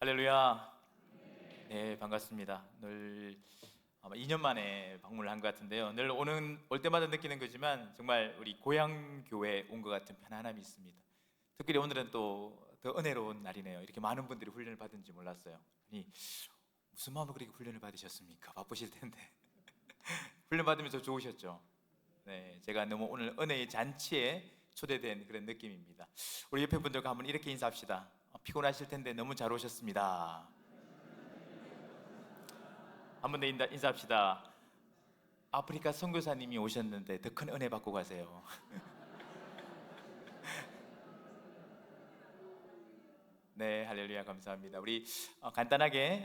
할렐루야. 네, 반갑습니다. 늘 아마 2년 만에 방문을 한 것 같은데요. 늘 올 때마다 느끼는 거지만 정말 우리 고향 교회에 온 것 같은 편안함이 있습니다. 특별히 오늘은 또 더 은혜로운 날이네요. 이렇게 많은 분들이 훈련을 받은지 몰랐어요. 아니, 무슨 마음으로 그렇게 훈련을 받으셨습니까? 바쁘실 텐데. 훈련 받으면서 좋으셨죠? 네, 제가 너무 오늘 은혜의 잔치에 초대된 그런 느낌입니다. 우리 옆에 분들과 한번 이렇게 인사합시다. 피곤하실 텐데 너무 잘 오셨습니다. 한 번 더 인사합시다. 아프리카 선교사님이 오셨는데 더 큰 은혜 받고 가세요. 네, 할렐루야, 감사합니다. 우리 간단하게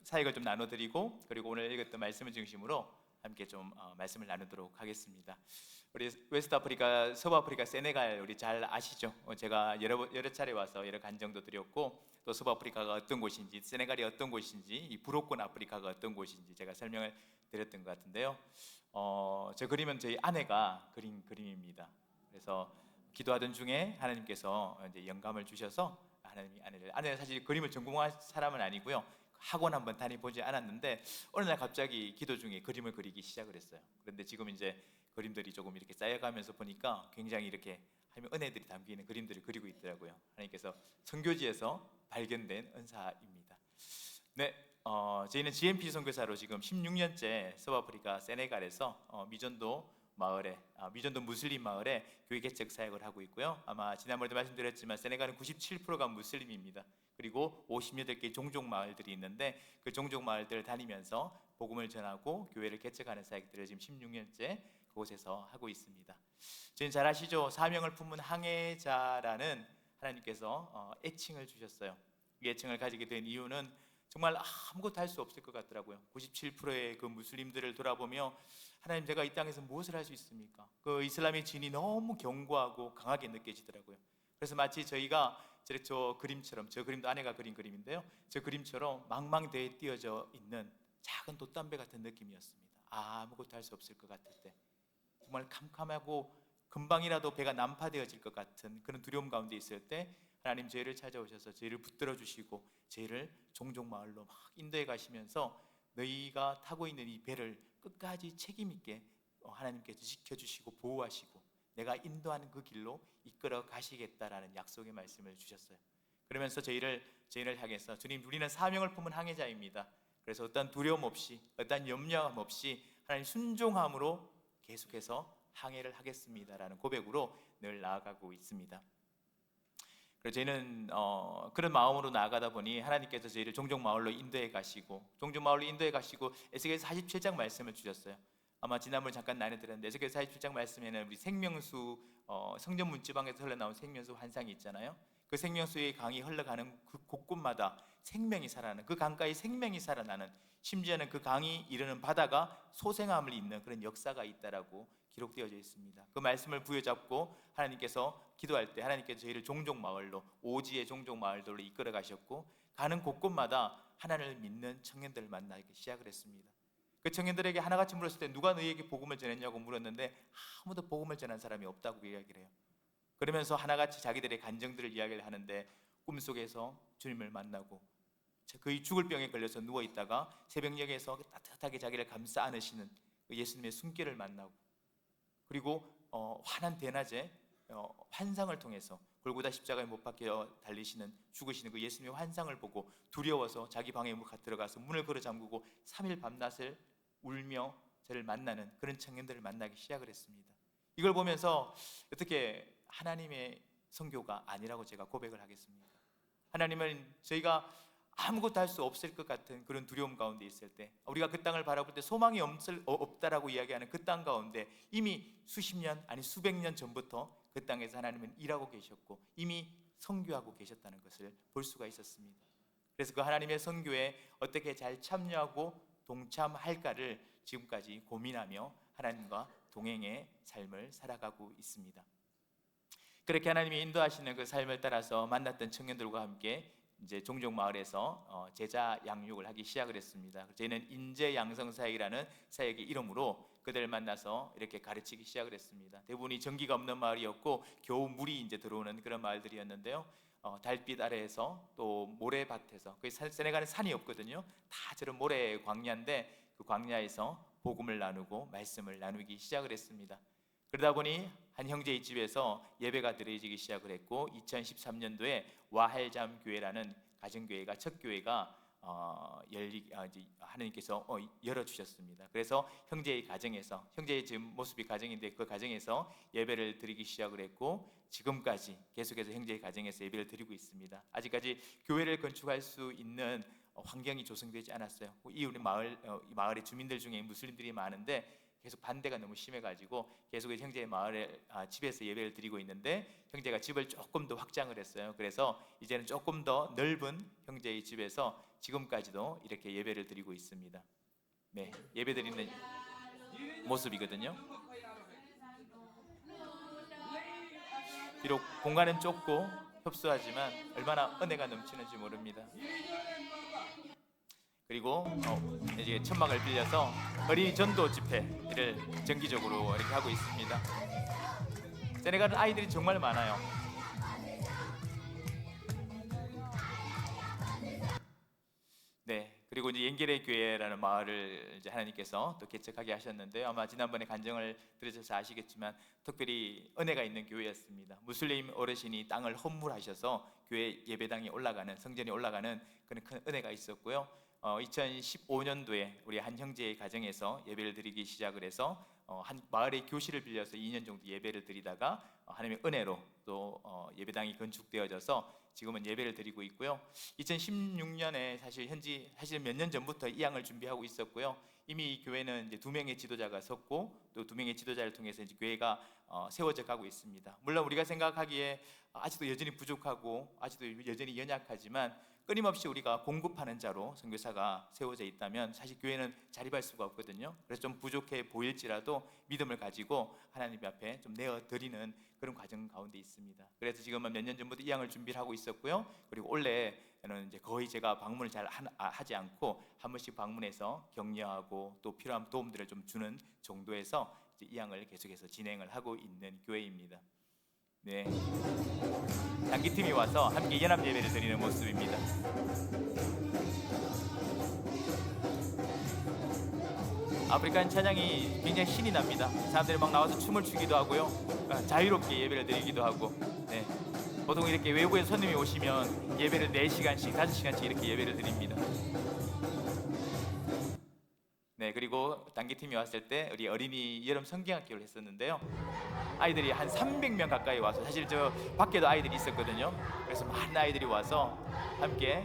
사역을 좀 나눠드리고, 그리고 오늘 읽었던 말씀을 중심으로 함께 좀 말씀을 나누도록 하겠습니다. 우리 웨스트 아프리카, 서부 아프리카, 세네갈 우리 잘 아시죠? 제가 여러 차례 와서 여러 간정도 드렸고, 또 서부 아프리카가 어떤 곳인지, 세네갈이 어떤 곳인지, 이 부록권 아프리카가 어떤 곳인지 제가 설명을 드렸던 것 같은데요. 저 그림은 저희 아내가 그린 그림입니다. 그래서 기도하던 중에 하나님께서 이제 영감을 주셔서 아내는 사실 그림을 전공한 사람은 아니고요. 학원 한번 다니보지 않았는데 어느 날 갑자기 기도 중에 그림을 그리기 시작을 했어요. 그런데 지금 이제 그림들이 조금 이렇게 쌓여가면서 보니까 굉장히 이렇게 하나님의 은혜들이 담기는 그림들을 그리고 있더라고요. 하나님께서 선교지에서 발견된 은사입니다. 네, 저희는 GMP 선교사로 지금 16년째 서부아프리카 세네갈에서 미전도 무슬림 마을에 교회 개척 사역을 하고 있고요. 아마 지난번에도 말씀드렸지만 세네갈은 97%가 무슬림입니다. 그리고 58개 종족 마을들이 있는데 그 종족 마을들을 다니면서 복음을 전하고 교회를 개척하는 사역들을 지금 16년째 그곳에서 하고 있습니다. 저희는 잘 아시죠? 사명을 품은 항해자라는 하나님께서 애칭을 주셨어요. 이 애칭을 가지게 된 이유는 정말 아무것도 할 수 없을 것 같더라고요. 97%의 그 무슬림들을 돌아보며 하나님, 제가 이 땅에서 무엇을 할 수 있습니까? 그 이슬람의 진이 너무 견고하고 강하게 느껴지더라고요. 그래서 마치 저희가 저 그림처럼, 저 그림도 아내가 그린 그림인데요, 저 그림처럼 망망대해에 띄어져 있는 작은 돛담배 같은 느낌이었습니다. 아무것도 할 수 없을 것 같을 때, 정말 캄캄하고 금방이라도 배가 난파되어질 것 같은 그런 두려움 가운데 있을 때 하나님 저희를 찾아오셔서 저희를 붙들어 주시고 저희를 종족 마을로 막 인도해 가시면서 너희가 타고 있는 이 배를 끝까지 책임 있게 하나님께서 지켜주시고 보호하시고 내가 인도하는 그 길로 이끌어 가시겠다라는 약속의 말씀을 주셨어요. 그러면서 저희를 향해서 주님, 우리는 사명을 품은 항해자입니다. 그래서 어떤 두려움 없이, 어떤 염려함 없이 하나님 순종함으로 계속해서 항해를 하겠습니다라는 고백으로 늘 나아가고 있습니다. 그래서 저희는 그런 마음으로 나아가다 보니 하나님께서 저희를 종족 마을로 인도해 가시고 에스겔서 47장 말씀을 주셨어요. 아마 지난번 잠깐 나눠드렸는데 에스겔서 47장 말씀에는 우리 생명수, 성전 문지방에서 흘러나온 생명수 환상이 있잖아요. 그 생명수의 강이 흘러가는 그 곳곳마다 생명이 살아나는, 그 강가에 생명이 살아나는, 심지어는 그 강이 이르는 바다가 소생함을 잇는 그런 역사가 있다라고 기록되어져 있습니다. 그 말씀을 부여잡고 하나님께서 기도할 때 하나님께서 저희를 종족 마을로, 오지의 종족 마을들로 이끌어 가셨고 가는 곳곳마다 하나님을 믿는 청년들을 만나기 시작을 했습니다. 그 청년들에게 하나같이 물었을 때 누가 너희에게 복음을 전했냐고 물었는데 아무도 복음을 전한 사람이 없다고 이야기를 해요. 그러면서 하나같이 자기들의 간증들을 이야기를 하는데 꿈속에서 주님을 만나고 그의 죽을 병에 걸려서 누워있다가 새벽녘에서 따뜻하게 자기를 감싸 안으시는 예수님의 숨결을 만나고, 그리고 환한 대낮에 환상을 통해서 골고다 십자가에 못 박혀 달리시는, 죽으시는 그 예수님의 환상을 보고 두려워서 자기 방에 들어가서 문을 걸어 잠그고 3일 밤낮을 울며 저를 만나는 그런 청년들을 만나기 시작을 했습니다. 이걸 보면서 어떻게 하나님의 선교가 아니라고 제가 고백을 하겠습니까? 하나님은 저희가 아무것도 할 수 없을 것 같은 그런 두려움 가운데 있을 때, 우리가 그 땅을 바라볼 때 소망이 없다라고 이야기하는 그 땅 가운데 이미 수십 년, 아니 수백 년 전부터 그 땅에서 하나님은 일하고 계셨고 이미 선교하고 계셨다는 것을 볼 수가 있었습니다. 그래서 그 하나님의 선교에 어떻게 잘 참여하고 동참할까를 지금까지 고민하며 하나님과 동행의 삶을 살아가고 있습니다. 그렇게 하나님이 인도하시는 그 삶을 따라서 만났던 청년들과 함께 이제 종족 마을에서 제자 양육을 하기 시작을 했습니다. 저희는 인재 양성 사역이라는 사역의 이름으로 그들을 만나서 이렇게 가르치기 시작을 했습니다. 대부분이 전기가 없는 마을이었고 겨우 물이 이제 들어오는 그런 마을들이었는데요. 달빛 아래에서 또 모래밭에서, 그 세네갈은 산이 없거든요. 다 저런 모래 광야인데 그 광야에서 복음을 나누고 말씀을 나누기 시작을 했습니다. 그러다 보니 한 형제의 집에서 예배가 드려지기 시작을 했고 2013년도에 와할잠 교회라는 가정교회가 첫 교회가 하나님께서 열어주셨습니다. 그래서 형제의 가정에서, 형제의 지금 모습이 가정인데 그 가정에서 예배를 드리기 시작을 했고 지금까지 계속해서 형제의 가정에서 예배를 드리고 있습니다. 아직까지 교회를 건축할 수 있는 환경이 조성되지 않았어요. 이 우리 마을의 주민들 중에 무슬림들이 많은데 계속 반대가 너무 심해가지고 계속 형제의 마을에 집에서 예배를 드리고 있는데 형제가 집을 조금 더 확장을 했어요. 그래서 이제는 조금 더 넓은 형제의 집에서 지금까지도 이렇게 예배를 드리고 있습니다. 네, 예배 드리는 모습이거든요. 비록 공간은 좁고 협소하지만 얼마나 은혜가 넘치는지 모릅니다. 그리고 이제 천막을 빌려서 어린이 전도 집회를 정기적으로 이렇게 하고 있습니다. 세네갈은 아이들이 정말 많아요. 네, 그리고 이제 옌게레 교회라는 마을을 이제 하나님께서 또 개척하게 하셨는데요. 아마 지난번에 간증을 들으셔서 아시겠지만 특별히 은혜가 있는 교회였습니다. 무슬림 어르신이 땅을 헌물하셔서 교회 예배당에 올라가는, 성전에 올라가는 그런 큰 은혜가 있었고요. 2015년도에 우리 한 형제의 가정에서 예배를 드리기 시작을 해서 한 마을의 교실을 빌려서 2년 정도 예배를 드리다가 하나님의 은혜로 또 예배당이 건축되어져서 지금은 예배를 드리고 있고요. 2016년에 사실 몇 년 전부터 이 양을 준비하고 있었고요. 이미 이 교회는 이제 2명의 지도자가 섰고 또 2명의 지도자를 통해서 이제 교회가 세워져 가고 있습니다. 물론 우리가 생각하기에 아직도 여전히 부족하고 아직도 여전히 연약하지만 끊임없이 우리가 공급하는 자로 선교사가 세워져 있다면 사실 교회는 자립할 수가 없거든요. 그래서 좀 부족해 보일지라도 믿음을 가지고 하나님 앞에 좀 내어드리는 그런 과정 가운데 있습니다. 그래서 지금은 몇 년 전부터 이 양을 준비를 하고 있었고요. 그리고 올해는 이제 거의 제가 방문을 잘 하지 않고 한 번씩 방문해서 격려하고 또 필요한 도움들을 좀 주는 정도에서 이제 이 양을 계속해서 진행을 하고 있는 교회입니다. 네, 단기팀이 와서 함께 연합 예배를 드리는 모습입니다. 아프리칸 찬양이 굉장히 신이 납니다. 사람들이 막 나와서 춤을 추기도 하고요, 자유롭게 예배를 드리기도 하고. 네, 보통 이렇게 외부에 손님이 오시면 예배를 4시간씩, 5시간씩 이렇게 예배를 드립니다. 네, 그리고 단기팀이 왔을 때 우리 어린이 여름 성경학교를 했었는데요. 아이들이 한 300명 가까이 와서, 사실 저 밖에도 아이들이 있었거든요. 그래서 많은 아이들이 와서 함께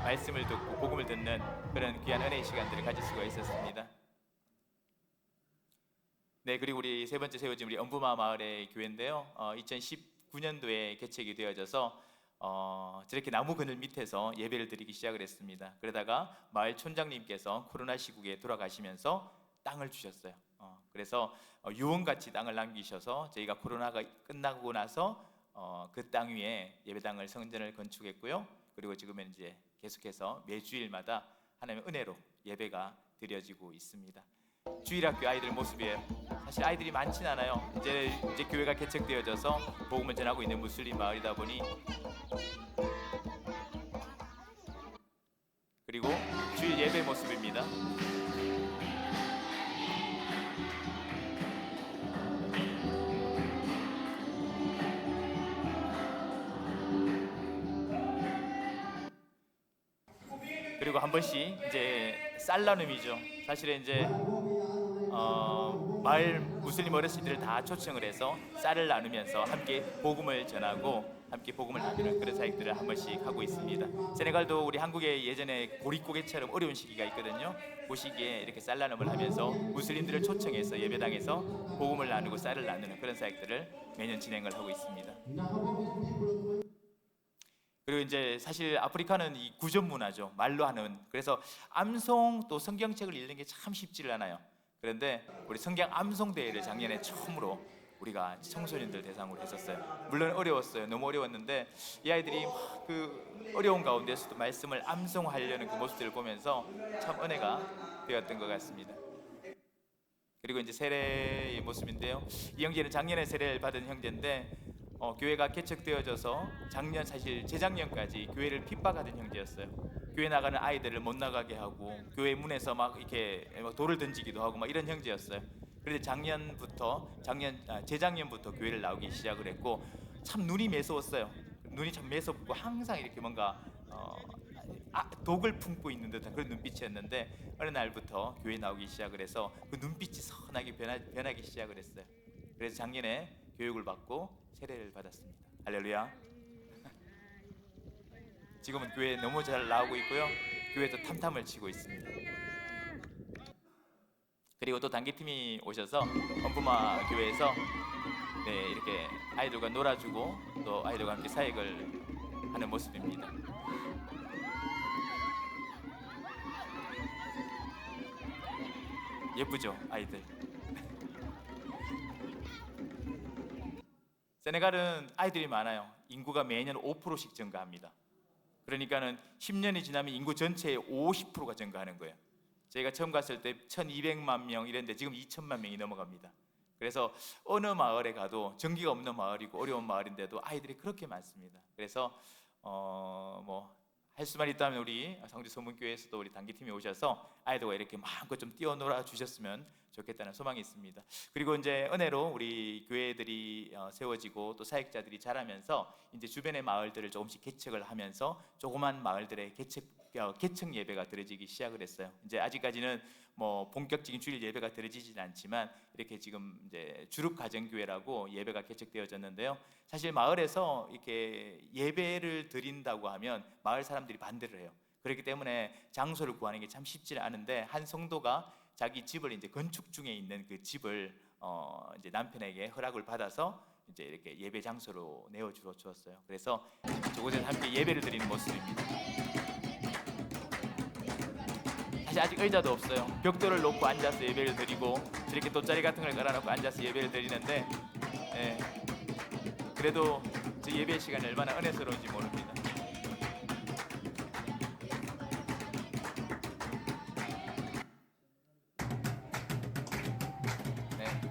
말씀을 듣고 복음을 듣는 그런 귀한 은혜의 시간들을 가질 수가 있었습니다. 네, 그리고 우리 세 번째 세워진 우리 엄부마 마을의 교회인데요. 2019년도에 개척이 되어져서 저렇게 나무 그늘 밑에서 예배를 드리기 시작을 했습니다. 그러다가 마을 촌장님께서 코로나 시국에 돌아가시면서 땅을 주셨어요. 그래서 유언같이 땅을 남기셔서 저희가 코로나가 끝나고 나서 그 땅 위에 예배당을, 성전을 건축했고요. 그리고 지금은 이제 계속해서 매주일마다 하나님의 은혜로 예배가 드려지고 있습니다. 주일학교 아이들 모습이에요. 사실 아이들이 많진 않아요. 이제 교회가 개척되어져서 복음을 전하고 있는 무슬림 마을이다 보니. 그리고 주일 예배 모습입니다. 그리고 한 번씩 이제 쌀 나눔이죠. 사실은 이제 마을 무슬림 어르신들을 다 초청을 해서 쌀을 나누면서 함께 복음을 전하고 함께 복음을 나누는 그런 사역들을 한 번씩 하고 있습니다. 세네갈도 우리 한국의 예전에 고립고개처럼 어려운 시기가 있거든요. 그 시기에 이렇게 쌀 나눔을 하면서 무슬림들을 초청해서 예배당에서 복음을 나누고 쌀을 나누는 그런 사역들을 매년 진행을 하고 있습니다. 그리고 이제 사실 아프리카는 이 구전 문화죠. 말로 하는. 그래서 암송 또 성경책을 읽는 게 참 쉽지를 않아요. 그런데 우리 성경 암송 대회를 작년에 처음으로 우리가 청소년들 대상으로 했었어요. 물론 어려웠어요. 너무 어려웠는데 이 아이들이 막 그 어려운 가운데서도 말씀을 암송하려는 그 모습들을 보면서 참 은혜가 되었던 것 같습니다. 그리고 이제 세례의 모습인데요. 이 형제는 작년에 세례를 받은 형제인데 교회가 개척되어져서 작년 사실 재작년까지 교회를 핍박하던 형제였어요. 교회 나가는 아이들을 못 나가게 하고 교회 문에서 막 이렇게 막 돌을 던지기도 하고 막 이런 형제였어요. 그런데 재작년부터 교회를 나오기 시작을 했고 참 눈이 매서웠어요. 눈이 참 매섭고 항상 이렇게 뭔가 독을 품고 있는 듯한 그런 눈빛이었는데 어느 날부터 교회 나오기 시작을 해서 그 눈빛이 선하게 변하기 시작을 했어요. 그래서 작년에 교육을 받고 세례를 받았습니다. 할렐루야. 지금은 교회에 너무 잘 나오고 있고요. 교회도 탐탐을 치고 있습니다. 그리고 또 단기팀이 오셔서 엄부마 교회에서 이렇게 아이들과 놀아주고 또 아이들과 함께 사역을 하는 모습입니다. 예쁘죠, 아이들. 세네갈은 아이들이 많아요. 인구가 매년 5%씩 증가합니다. 그러니까는 10년이 지나면 인구 전체의 50%가 증가하는 거예요. 저희가 처음 갔을 때 1200만 명 이랬는데 지금 2000만 명이 넘어갑니다. 그래서 어느 마을에 가도 전기가 없는 마을이고 어려운 마을인데도 아이들이 그렇게 많습니다. 그래서 할 수만 있다면 우리 성주 소문교회에서도 우리 단기팀이 오셔서 아이들과 이렇게 마음껏 좀 뛰어놀아 주셨으면 좋겠다는 소망이 있습니다. 그리고 이제 은혜로 우리 교회들이 세워지고 또 사역자들이 자라면서 이제 주변의 마을들을 조금씩 개척을 하면서 조그만 마을들의 개척 예배가 드려지기 시작을 했어요. 이제 아직까지는 본격적인 주일 예배가 드려지진 않지만 이렇게 지금 이제 주룩 가정교회라고 예배가 개척되어졌는데요. 사실 마을에서 이렇게 예배를 드린다고 하면 마을 사람들이 반대를 해요. 그렇기 때문에 장소를 구하는 게 참 쉽지 않은데 한 성도가 자기 집을 이제 건축 중에 있는 그 집을 이제 남편에게 허락을 받아서 이제 이렇게 예배 장소로 내어 주었어요. 그래서 저곳에서 함께 예배를 드리는 모습입니다. 사실 아직 의자도 없어요. 벽돌을 놓고 앉아서 예배를 드리고 이렇게 돗자리 같은 걸 깔아놓고 앉아서 예배를 드리는데 그래도 저 예배 시간이 얼마나 은혜스러운지 모릅니다.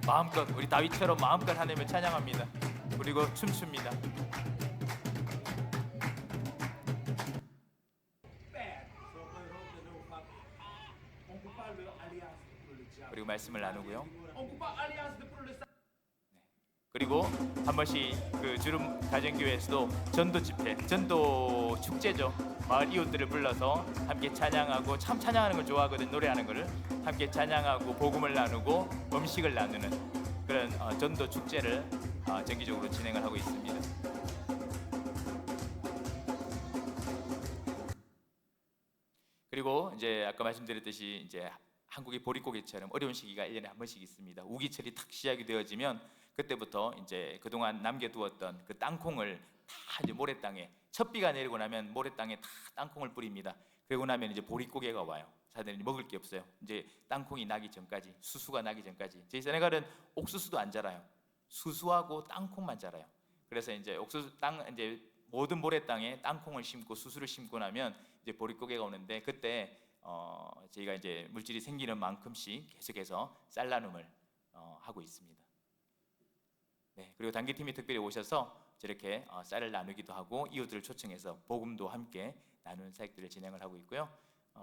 마음껏 우리 다윗처럼 마음껏 하나님을 찬양합니다. 그리고 춤춥니다. 그리고 말씀을 나누고요. 그리고 한 번씩 그 주름 가정교회에서도 전도 집회, 전도 축제죠. 마을 이웃들을 불러서 함께 찬양하고 참 찬양하는 걸 좋아하거든. 노래하는 거를 함께 찬양하고 복음을 나누고 음식을 나누는 그런 전도 축제를 정기적으로 진행을 하고 있습니다. 그리고 이제 아까 말씀드렸듯이 이제 한국의 보릿고개처럼 어려운 시기가 1년에 한 번씩 있습니다. 우기철이 탁 시작이 되어지면 그때부터 이제 그동안 남겨두었던 그 땅콩을 다 이제 모래땅에 첫 비가 내리고 나면 모래땅에 다 땅콩을 뿌립니다. 그리고 나면 이제 보릿고개가 와요. 사람들이 먹을 게 없어요. 이제 땅콩이 나기 전까지, 수수가 나기 전까지. 저희 세네갈은 옥수수도 안 자라요. 수수하고 땅콩만 자라요. 그래서 이제 옥수수 땅 이제 모든 모래땅에 땅콩을 심고 수수를 심고 나면 이제 보릿고개가 오는데 그때 저희가 이제 물질이 생기는 만큼씩 계속해서 쌀 나눔을 하고 있습니다. 네, 그리고 단기팀이 특별히 오셔서 저렇게 쌀을 나누기도 하고 이웃들을 초청해서 복음도 함께 나누는 사역들을 진행을 하고 있고요.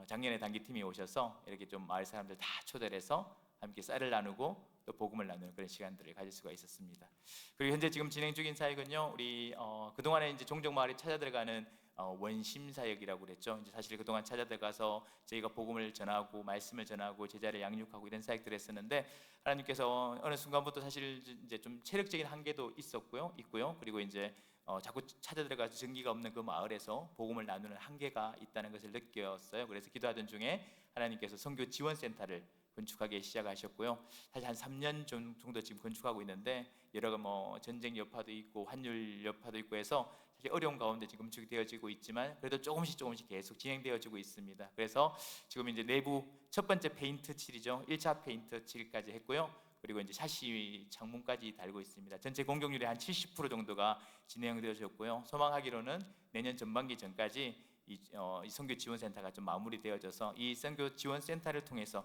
작년에 단기팀이 오셔서 이렇게 좀 마을 사람들 다 초대를 해서 함께 쌀을 나누고 또 복음을 나누는 그런 시간들을 가질 수가 있었습니다. 그리고 현재 지금 진행 중인 사역은요, 우리 그동안에 이제 종족 마을에 찾아 들어가는 원심 사역이라고 그랬죠. 이제 사실 그동안 찾아 들어가서 저희가 복음을 전하고 말씀을 전하고 제자를 양육하고 이런 사역들을 했었는데 하나님께서 어느 순간부터 사실 이제 좀 체력적인 한계도 있고요. 그리고 이제 자꾸 찾아 들어가서 전기가 없는 그 마을에서 복음을 나누는 한계가 있다는 것을 느꼈어요. 그래서 기도하던 중에 하나님께서 선교 지원센터를 건축하기 시작하셨고요. 사실 한 3년 정도 지금 건축하고 있는데 여러 전쟁 여파도 있고 환율 여파도 있고 해서 사실 어려운 가운데 지금 건축이 되어지고 있지만 그래도 조금씩 계속 진행되어지고 있습니다. 그래서 지금 이제 내부 첫 번째 페인트 칠이죠. 1차 페인트 칠까지 했고요. 그리고 이제 샤시 창문까지 달고 있습니다. 전체 공격률의 한 70% 정도가 진행되어졌고요. 소망하기로는 내년 전반기 전까지 이 선교 지원센터가 좀 마무리되어져서 이 선교 지원센터를 통해서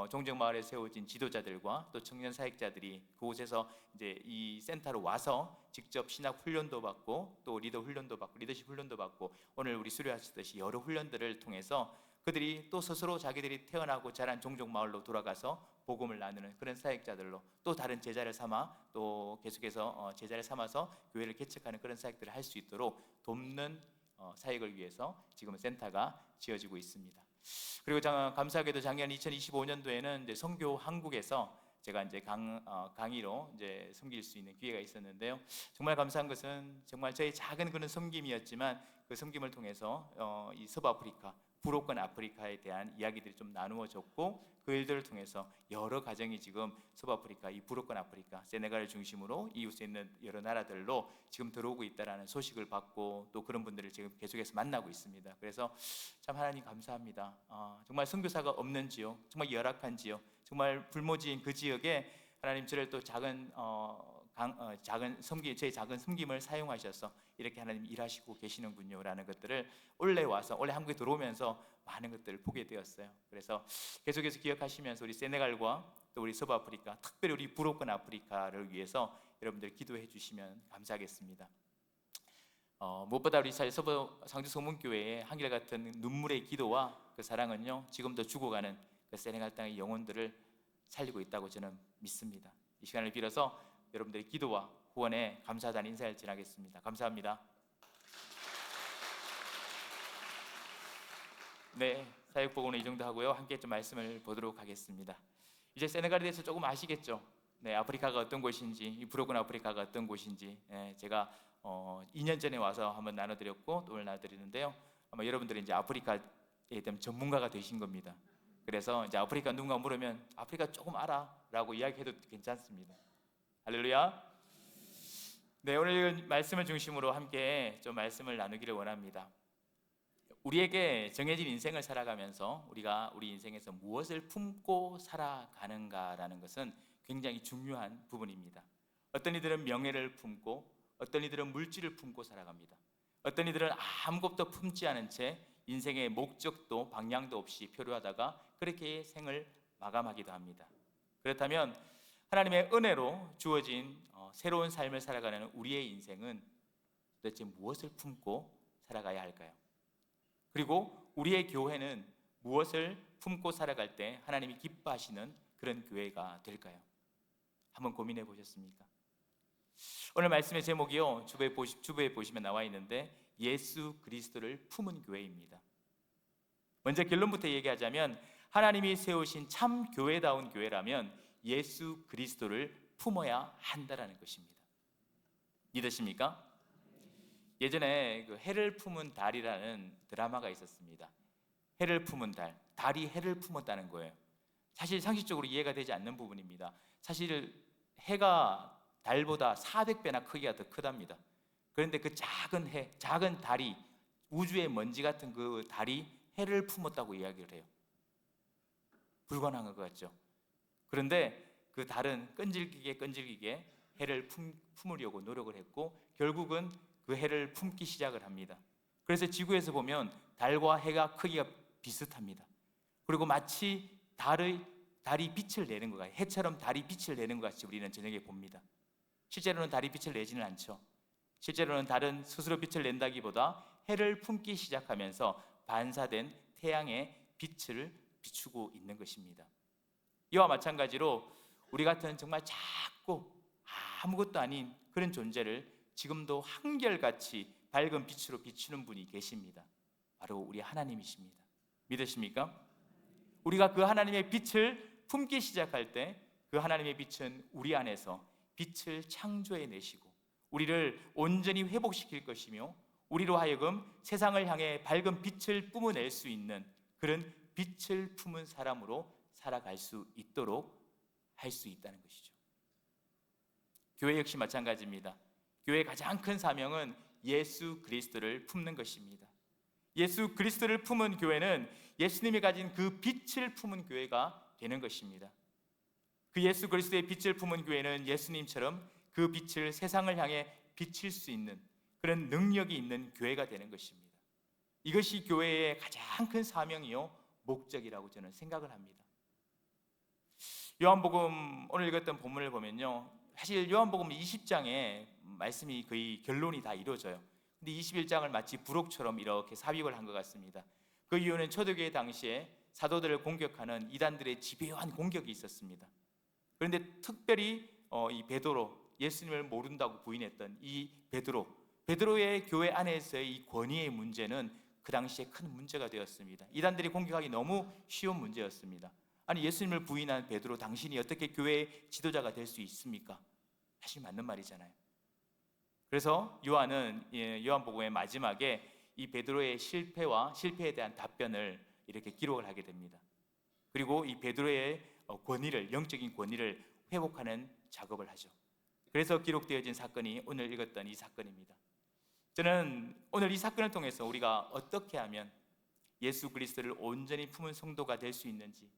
종정마을에 세워진 지도자들과 또 청년 사역자들이 그곳에서 이제 이 센터로 와서 직접 신학 훈련도 받고 또 리더 훈련도 받고 리더십 훈련도 받고 오늘 우리 수료하셨듯이 여러 훈련들을 통해서 그들이 또 스스로 자기들이 태어나고 자란 종족마을로 돌아가서 복음을 나누는 그런 사역자들로 또 다른 제자를 삼아 또 계속해서 제자를 삼아서 교회를 개척하는 그런 사역들을 할 수 있도록 돕는 사역을 위해서 지금 센터가 지어지고 있습니다. 그리고 감사하게도 작년 2025년도에는 이제 선교 한국에서 제가 이제 강의로 이제 섬길 수 있는 기회가 있었는데요. 정말 감사한 것은 정말 저희 작은 그런 섬김이었지만 그 섬김을 통해서 이 서부아프리카 불옥권 아프리카에 대한 이야기들이 좀 나누어졌고 그 일들을 통해서 여러 가정이 지금 서부아프리카 이 불옥권 아프리카 세네갈을 중심으로 이웃에 있는 여러 나라들로 지금 들어오고 있다라는 소식을 받고 또 그런 분들을 지금 계속해서 만나고 있습니다. 그래서 참 하나님 감사합니다. 정말 선교사가 없는 지역, 정말 열악한 지역, 정말 불모지인 그 지역에 하나님 저를 또 작은 저희 작은 섬김을 사용하셔서 이렇게 하나님 일하시고 계시는군요라는 것들을 올해 한국에 들어오면서 많은 것들을 보게 되었어요. 그래서 계속해서 기억하시면서 우리 세네갈과 또 우리 서부아프리카, 특별히 우리 불옥권 아프리카를 위해서 여러분들 기도해 주시면 감사하겠습니다. 무엇보다 우리 서부 상주 소문교회의 한결같은 눈물의 기도와 그 사랑은요 지금도 죽어가는 그 세네갈 땅의 영혼들을 살리고 있다고 저는 믿습니다. 이 시간을 빌어서 여러분들의 기도와 후원에 감사하다는 인사를 전하겠습니다. 감사합니다. 네, 사역복음은 이 정도 하고요. 함께 좀 말씀을 보도록 하겠습니다. 이제 세네갈에 대해서 조금 아시겠죠? 네, 아프리카가 어떤 곳인지, 이 불옥권 아프리카가 어떤 곳인지 제가 2년 전에 와서 한번 나눠드렸고 또 오늘 나눠드리는데요. 아마 여러분들이 이제 아프리카에 대한 전문가가 되신 겁니다. 그래서 이제 아프리카 누군가 물으면 아프리카 조금 알아라고 이야기해도 괜찮습니다. 할렐루야. 네, 오늘 말씀을 중심으로 함께 좀 말씀을 나누기를 원합니다. 우리에게 정해진 인생을 살아가면서 우리가 우리 인생에서 무엇을 품고 살아가는가라는 것은 굉장히 중요한 부분입니다. 어떤 이들은 명예를 품고 어떤 이들은 물질을 품고 살아갑니다. 어떤 이들은 아무것도 품지 않은 채 인생의 목적도 방향도 없이 표류하다가 그렇게 생을 마감하기도 합니다. 그렇다면 하나님의 은혜로 주어진 새로운 삶을 살아가는 우리의 인생은 도대체 무엇을 품고 살아가야 할까요? 그리고 우리의 교회는 무엇을 품고 살아갈 때 하나님이 기뻐하시는 그런 교회가 될까요? 한번 고민해 보셨습니까? 오늘 말씀의 제목이요 주부에 보시면 나와 있는데 예수 그리스도를 품은 교회입니다. 먼저 결론부터 얘기하자면 하나님이 세우신 참 교회다운 교회라면 예수 그리스도를 품어야 한다라는 것입니다. 믿으십니까? 예전에 그 해를 품은 달이라는 드라마가 있었습니다. 해를 품은 달, 달이 해를 품었다는 거예요. 사실 상식적으로 이해가 되지 않는 부분입니다. 사실 해가 달보다 400배나 크기가 더 크답니다. 그런데 그 작은 해, 작은 달이 우주의 먼지 같은 그 달이 해를 품었다고 이야기를 해요. 불가능한 것 같죠? 그런데 그 달은 끈질기게 해를 품으려고 노력을 했고 결국은 그 해를 품기 시작을 합니다. 그래서 지구에서 보면 달과 해가 크기가 비슷합니다. 그리고 마치 달이 빛을 내는 것 같아요. 해처럼 달이 빛을 내는 것 같이 우리는 저녁에 봅니다. 실제로는 달이 빛을 내지는 않죠. 실제로는 달은 스스로 빛을 낸다기보다 해를 품기 시작하면서 반사된 태양의 빛을 비추고 있는 것입니다. 이와 마찬가지로 우리 같은 정말 작고 아무것도 아닌 그런 존재를 지금도 한결같이 밝은 빛으로 비추는 분이 계십니다. 바로 우리 하나님이십니다. 믿으십니까? 우리가 그 하나님의 빛을 품기 시작할 때 그 하나님의 빛은 우리 안에서 빛을 창조해 내시고 우리를 온전히 회복시킬 것이며 우리로 하여금 세상을 향해 밝은 빛을 뿜어낼 수 있는 그런 빛을 품은 사람으로 살아갈 수 있도록 할 수 있다는 것이죠. 교회 역시 마찬가지입니다. 교회의 가장 큰 사명은 예수 그리스도를 품는 것입니다. 예수 그리스도를 품은 교회는 예수님이 가진 그 빛을 품은 교회가 되는 것입니다. 그 예수 그리스도의 빛을 품은 교회는 예수님처럼 그 빛을 세상을 향해 비칠 수 있는 그런 능력이 있는 교회가 되는 것입니다. 이것이 교회의 가장 큰 사명이요 목적이라고 저는 생각을 합니다. 요한복음 오늘 읽었던 본문을 보면요, 사실 요한복음 20장에 말씀이 거의 결론이 다 이루어져요. 근데 21장을 마치 부록처럼 이렇게 삽입을 한 것 같습니다. 그 이유는 초대교회 당시에 사도들을 공격하는 이단들의 집요한 공격이 있었습니다. 그런데 특별히 이 베드로, 예수님을 모른다고 부인했던 이 베드로의 교회 안에서의 이 권위의 문제는 그 당시에 큰 문제가 되었습니다. 이단들이 공격하기 너무 쉬운 문제였습니다. 아니, 예수님을 부인한 베드로, 당신이 어떻게 교회의 지도자가 될 수 있습니까? 사실 맞는 말이잖아요. 그래서 요한은 요한복음의 마지막에 이 베드로의 실패에 대한 답변을 이렇게 기록을 하게 됩니다. 그리고 이 베드로의 영적인 권위를 회복하는 작업을 하죠. 그래서 기록되어진 사건이 오늘 읽었던 이 사건입니다. 저는 오늘 이 사건을 통해서 우리가 어떻게 하면 예수 그리스도를 온전히 품은 성도가 될 수 있는지,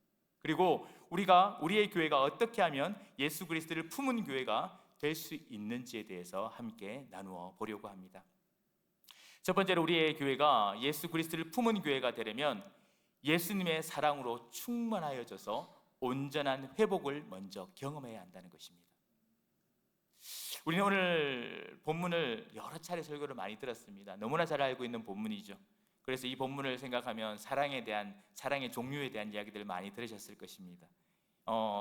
그리고 우리의 교회가 어떻게 하면 예수 그리스도를 품은 교회가 될 수 있는지에 대해서 함께 나누어 보려고 합니다. 첫 번째로, 우리의 교회가 예수 그리스도를 품은 교회가 되려면 예수님의 사랑으로 충만하여져서 온전한 회복을 먼저 경험해야 한다는 것입니다. 우리는 오늘 본문을 여러 차례 설교를 많이 들었습니다. 너무나 잘 알고 있는 본문이죠. 그래서 이 본문을 생각하면 사랑의 종류에 대한 이야기들을 많이 들으셨을 것입니다.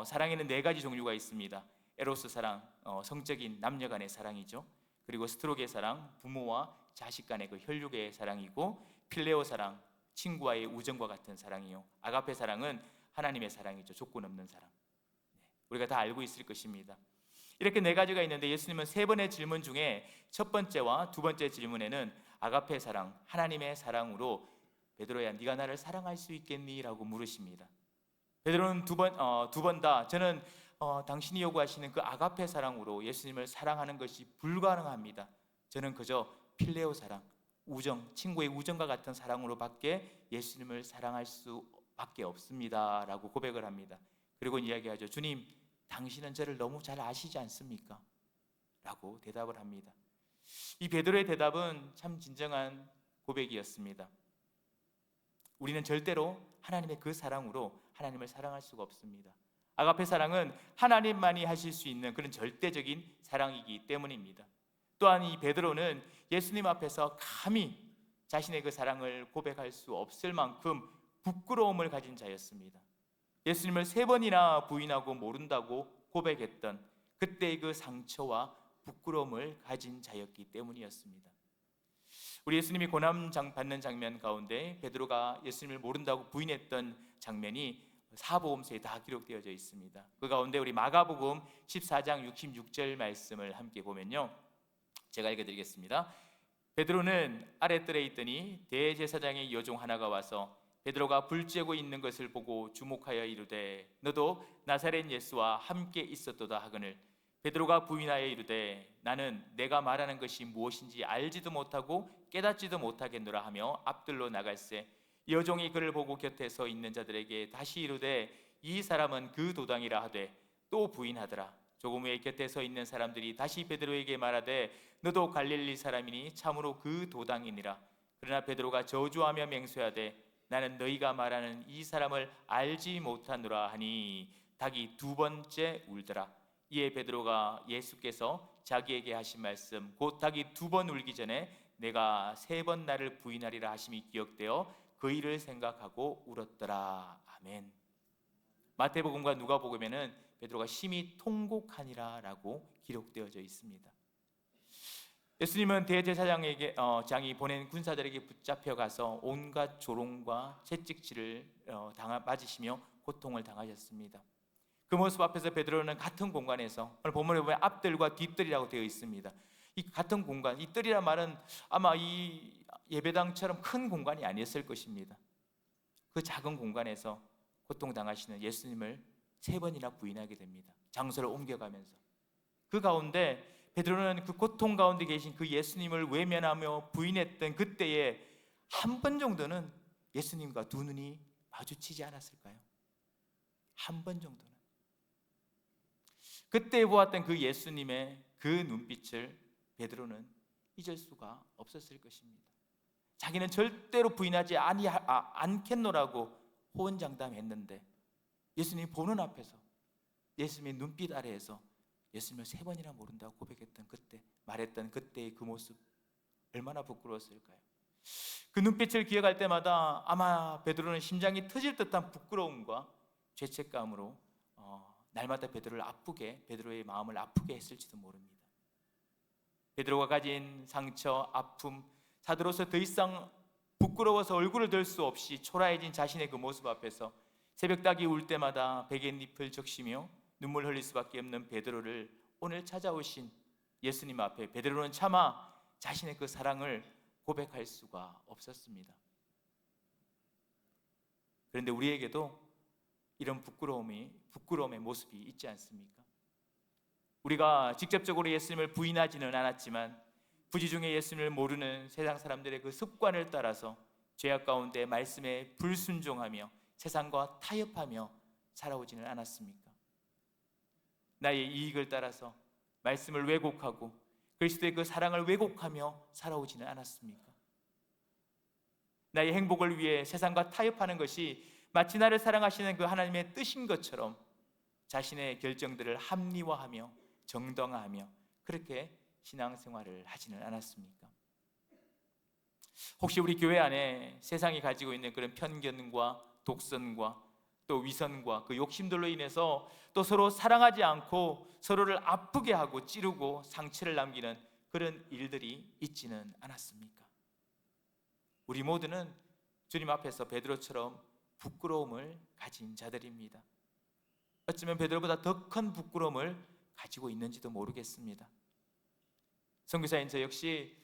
사랑에는 4가지 종류가 있습니다. 에로스 사랑, 성적인 남녀 간의 사랑이죠. 그리고 스트로게 사랑, 부모와 자식 간의 그 혈육의 사랑이고, 필레오 사랑, 친구와의 우정과 같은 사랑이요. 아가페 사랑은 하나님의 사랑이죠. 조건 없는 사랑. 우리가 다 알고 있을 것입니다. 이렇게 4가지가 있는데, 예수님은 3번의 질문 중에 첫 번째와 두 번째 질문에는 아가페 사랑, 하나님의 사랑으로 베드로야, 네가 나를 사랑할 수 있겠니? 라고 물으십니다. 베드로는 두 번 다 저는 당신이 요구하시는 그 아가페 사랑으로 예수님을 사랑하는 것이 불가능합니다. 저는 그저 필레오 사랑, 우정, 친구의 우정과 같은 사랑으로 밖에 예수님을 사랑할 수밖에 없습니다 라고 고백을 합니다. 그리고 이야기하죠. 주님, 당신은 저를 너무 잘 아시지 않습니까? 라고 대답을 합니다. 이 베드로의 대답은 참 진정한 고백이었습니다. 우리는 절대로 하나님의 그 사랑으로 하나님을 사랑할 수가 없습니다. 아가페 사랑은 하나님만이 하실 수 있는 그런 절대적인 사랑이기 때문입니다. 또한 이 베드로는 예수님 앞에서 감히 자신의 그 사랑을 고백할 수 없을 만큼 부끄러움을 가진 자였습니다. 예수님을 3번이나 부인하고 모른다고 고백했던 그때의 그 상처와 부끄러움을 가진 자였기 때문이었습니다. 우리 예수님이 고난 받는 장면 가운데 베드로가 예수님을 모른다고 부인했던 장면이 사복음서에 다 기록되어져 있습니다. 그 가운데 우리 마가복음 14장 66절 말씀을 함께 보면요, 제가 읽어드리겠습니다. 베드로는 아랫뜰에 있더니 대제사장의 여종 하나가 와서 베드로가 불 쬐고 있는 것을 보고 주목하여 이르되 너도 나사렛 예수와 함께 있었도다 하거늘, 베드로가 부인하여 이르되 나는 내가 말하는 것이 무엇인지 알지도 못하고 깨닫지도 못하겠노라 하며 앞들로 나갈새, 여종이 그를 보고 곁에 서 있는 자들에게 다시 이르되 이 사람은 그 도당이라 하되 또 부인하더라. 조금 후에 곁에 서 있는 사람들이 다시 베드로에게 말하되 너도 갈릴리 사람이니 참으로 그 도당이니라. 그러나 베드로가 저주하며 맹세하되 나는 너희가 말하는 이 사람을 알지 못하노라 하니 닭이 2번째 울더라. 이에 베드로가 예수께서 자기에게 하신 말씀 곧 닭이 2번 울기 전에 내가 3번 나를 부인하리라 하심이 기억되어 그 일을 생각하고 울었더라. 아멘. 마태복음과 누가복음에는 베드로가 심히 통곡하니라 라고 기록되어져 있습니다. 예수님은 대제사장에게 장이 보낸 군사들에게 붙잡혀 가서 온갖 조롱과 채찍질을 맞으시며 고통을 당하셨습니다. 그 모습 앞에서 베드로는 같은 공간에서, 오늘 본문에 보면 앞뜰과 뒷뜰이라고 되어 있습니다. 이 같은 공간, 이 뜰이란 말은 아마 이 예배당처럼 큰 공간이 아니었을 것입니다. 그 작은 공간에서 고통당하시는 예수님을 3번이나 부인하게 됩니다. 장소를 옮겨가면서. 그 가운데 베드로는 그 고통 가운데 계신 그 예수님을 외면하며 부인했던 그때에 한 번 정도는 예수님과 두 눈이 마주치지 않았을까요? 한 번 정도는. 그때 보았던 그 예수님의 그 눈빛을 베드로는 잊을 수가 없었을 것입니다. 자기는 절대로 부인하지 않겠노라고 호언장담했는데 예수님이 보는 앞에서 예수님의 눈빛 아래에서 예수님을 3번이나 모른다고 고백했던 그때, 말했던 그때의 그 모습, 얼마나 부끄러웠을까요? 그 눈빛을 기억할 때마다 아마 베드로는 심장이 터질 듯한 부끄러움과 죄책감으로 날마다 베드로의 마음을 아프게 했을지도 모릅니다. 베드로가 가진 상처, 아픔, 사도로서 더 이상 부끄러워서 얼굴을 들 수 없이 초라해진 자신의 그 모습 앞에서 새벽닭이 울 때마다 베갯잎을 적시며 눈물 흘릴 수밖에 없는 베드로를 오늘 찾아오신 예수님 앞에 베드로는 차마 자신의 그 사랑을 고백할 수가 없었습니다. 그런데 우리에게도 이런 부끄러움의 모습이 있지 않습니까? 우리가 직접적으로 예수님을 부인하지는 않았지만 부지중에 예수님을 모르는 세상 사람들의 그 습관을 따라서 죄악 가운데 말씀에 불순종하며 세상과 타협하며 살아오지는 않았습니까? 나의 이익을 따라서 말씀을 왜곡하고 그리스도의 그 사랑을 왜곡하며 살아오지는 않았습니까? 나의 행복을 위해 세상과 타협하는 것이 마치 나를 사랑하시는 그 하나님의 뜻인 것처럼 자신의 결정들을 합리화하며 정당화하며 그렇게 신앙생활을 하지는 않았습니까? 혹시 우리 교회 안에 세상이 가지고 있는 그런 편견과 독선과 또 위선과 그 욕심들로 인해서 또 서로 사랑하지 않고 서로를 아프게 하고 찌르고 상처를 남기는 그런 일들이 있지는 않았습니까? 우리 모두는 주님 앞에서 베드로처럼 부끄러움을 가진 자들입니다. 어쩌면 베드로보다 더 큰 부끄러움을 가지고 있는지도 모르겠습니다. 선교사인 저 역시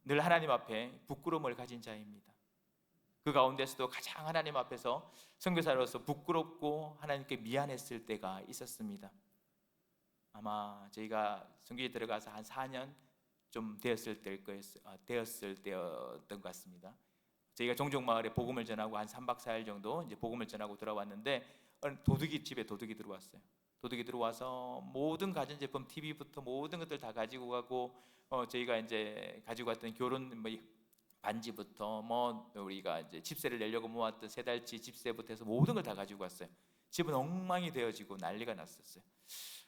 늘 하나님 앞에 부끄러움을 가진 자입니다. 그 가운데서도 가장 하나님 앞에서 선교사로서 부끄럽고 하나님께 미안했을 때가 있었습니다. 아마 저희가 선교에 들어가서 한 4년 좀 되었을 때였던 것 같습니다. 저희가 종족마을에 복음을 전하고 한 3박 4일 정도 이제 복음을 전하고 들어왔는데 집에 도둑이 들어왔어요. 도둑이 들어와서 모든 가전제품, TV부터 모든 것들 다 가지고 가고 저희가 이제 가지고 왔던 결혼 반지부터 우리가 이제 집세를 내려고 모았던 3달치 집세부터 해서 모든 걸 다 가지고 왔어요. 집은 엉망이 되어지고 난리가 났었어요.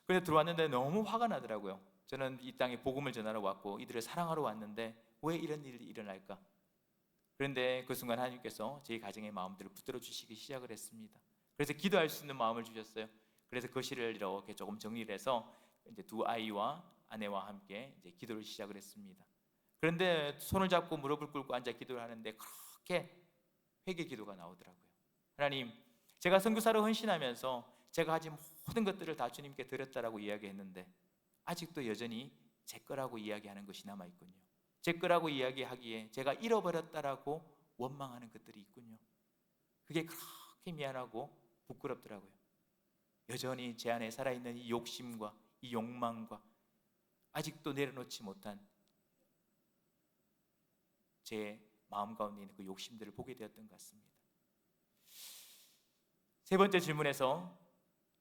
그래서 들어왔는데 너무 화가 나더라고요. 저는 이 땅에 복음을 전하러 왔고 이들을 사랑하러 왔는데 왜 이런 일이 일어날까? 그런데 그 순간 하나님께서 저희 가정의 마음들을 붙들어 주시기 시작을 했습니다. 그래서 기도할 수 있는 마음을 주셨어요. 그래서 거실을 이렇게 조금 정리를 해서 이제 2 아이와 아내와 함께 이제 기도를 시작을 했습니다. 그런데 손을 잡고 무릎을 꿇고 앉아 기도를 하는데 그렇게 회개 기도가 나오더라고요. 하나님, 제가 선교사로 헌신하면서 제가 가진 모든 것들을 다 주님께 드렸다라고 이야기했는데 아직도 여전히 제 거라고 이야기하는 것이 남아있군요. 제 거라고 이야기하기에 제가 잃어버렸다라고 원망하는 것들이 있군요. 그게 그렇게 미안하고 부끄럽더라고요. 여전히 제 안에 살아있는 이 욕심과 이 욕망과 아직도 내려놓지 못한 제 마음 가운데 있는 그 욕심들을 보게 되었던 것 같습니다. 3번째 질문에서